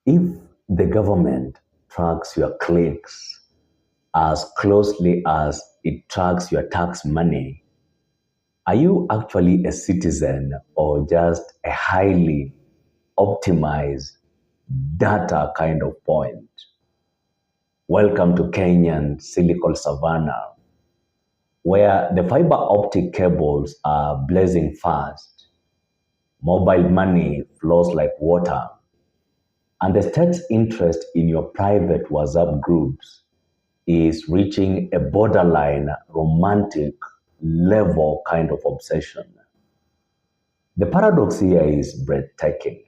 If the government tracks your clicks as closely as it tracks your tax money, are you actually a citizen or just a highly optimized data kind of point? Welcome to Kenyan Silicon Savannah, where the fiber optic cables are blazing fast, mobile money flows like water, and the state's interest in your private WhatsApp groups is reaching a borderline romantic level kind of obsession. The paradox here is breathtaking.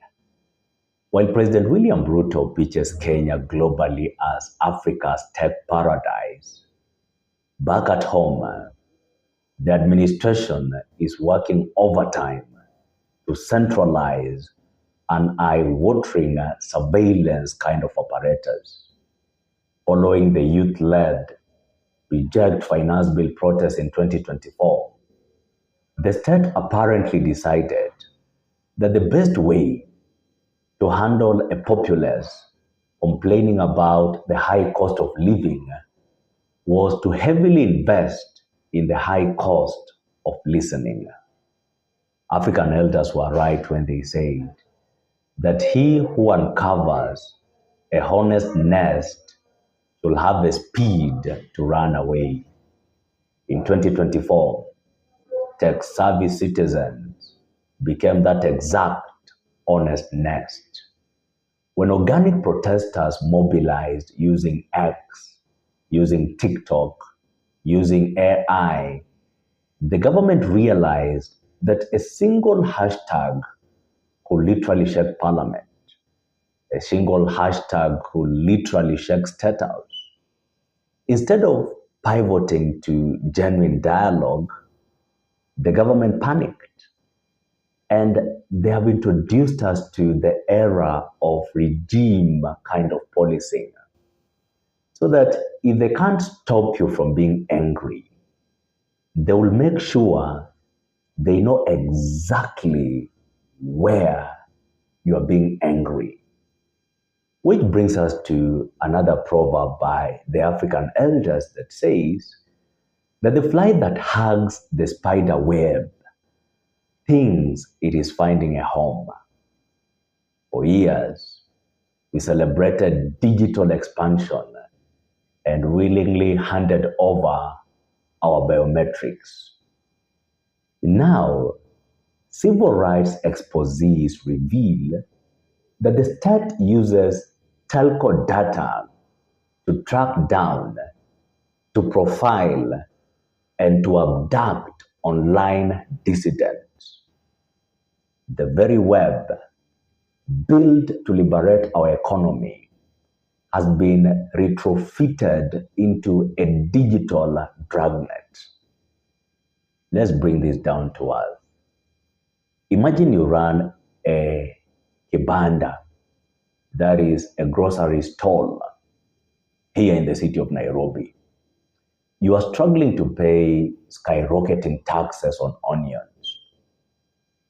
While President William Ruto pitches Kenya globally as Africa's tech paradise, back at home, the administration is working overtime to centralize an eye-watering surveillance kind of apparatus. Following the youth-led Reject Finance Bill protest in 2024, the state apparently decided that the best way to handle a populace complaining about the high cost of living was to heavily invest in the high cost of listening. African elders were right when they said that he who uncovers a honest nest will have the speed to run away. In 2024, tech-savvy citizens became that exact honest nest. When organic protesters mobilized using X, using TikTok, using AI, the government realized that a single hashtag could literally shake parliament. A single hashtag could literally shake state house. Instead of pivoting to genuine dialogue, the government panicked. And they have introduced us to the era of regime kind of policing. So that if they can't stop you from being angry, they will make sure they know exactly where you are being angry. Which brings us to another proverb by the African elders that says that the fly that hugs the spider web thinks it is finding a home. For years, we celebrated digital expansion and willingly handed over our biometrics. Now, civil rights exposés reveal that the state uses telco data to track down, to profile, and to abduct online dissidents. The very web built to liberate our economy has been retrofitted into a digital dragnet. Let's bring this down to earth. Imagine you run a kibanda, that is a grocery store here in the city of Nairobi. You are struggling to pay skyrocketing taxes on onions.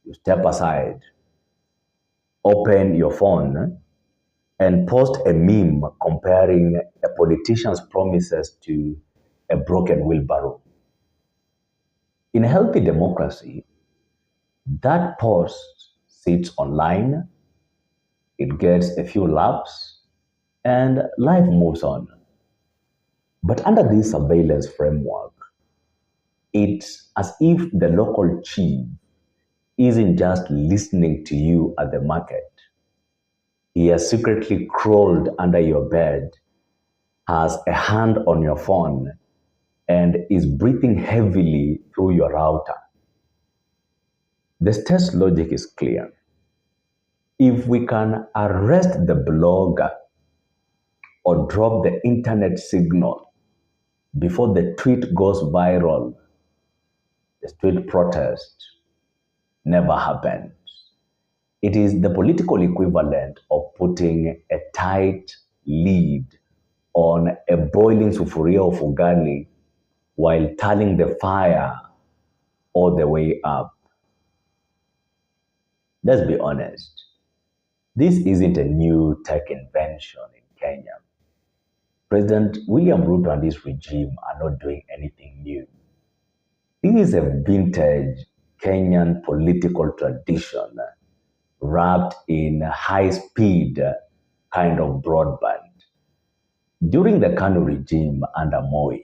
You step aside, open your phone, and post a meme comparing a politician's promises to a broken wheelbarrow. In a healthy democracy, that post sits online, it gets a few laps, and life moves on. But under this surveillance framework, it's as if the local chief isn't just listening to you at the market. He has secretly crawled under your bed, has a hand on your phone, and is breathing heavily through your router. The state's logic is clear. If we can arrest the blogger or drop the internet signal before the tweet goes viral, the street protest never happens. It is the political equivalent of putting a tight lid on a boiling sufuria of ugali while turning the fire all the way up. Let's be honest. This isn't a new tech invention in Kenya. President William Ruto and his regime are not doing anything new. This is a vintage Kenyan political tradition wrapped in high-speed kind of broadband. During the Kanu regime under Moi,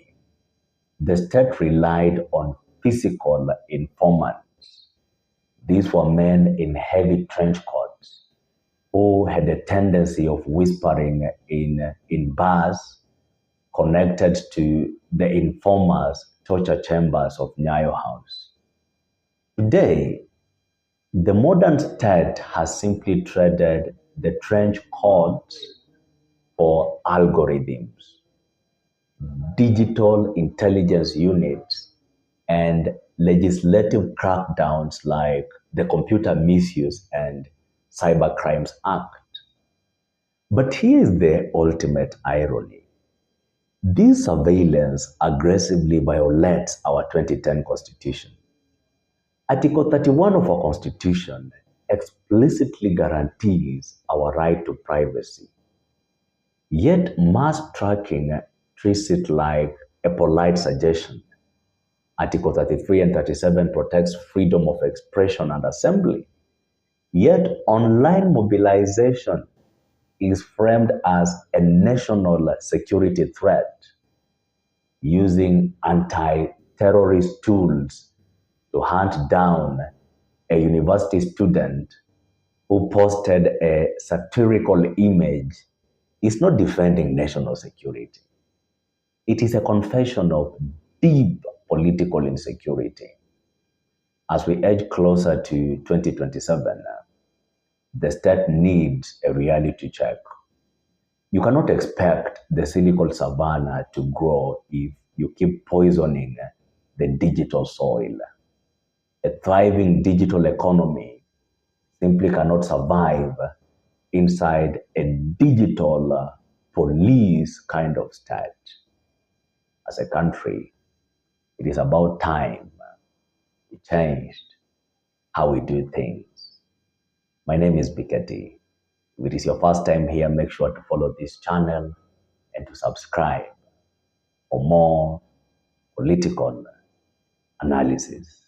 the state relied on physical informants. These were men in heavy trench coats who had a tendency of whispering in bars connected to the informers' torture chambers of Nyayo House. Today, the modern state has simply traded the trench coats for algorithms, digital intelligence units, and legislative crackdowns like the Computer Misuse and Cybercrimes Act. But here's the ultimate irony. This surveillance aggressively violates our 2010 Constitution. Article 31 of our Constitution explicitly guarantees our right to privacy. Yet mass tracking treats it like a polite suggestion. Article 33 and 37 protects freedom of expression and assembly. Yet online mobilization is framed as a national security threat, using anti-terrorist tools to hunt down a university student who posted a satirical image is not defending national security. It is a confession of deep political insecurity. As we edge closer to 2027, the state needs a reality check. You cannot expect the Silicon Savannah to grow if you keep poisoning the digital soil. A thriving digital economy simply cannot survive inside a digital police kind of state. As a country, it is about time we changed how we do things. My name is Biketi. If it is your first time here, make sure to follow this channel and to subscribe for more political analysis.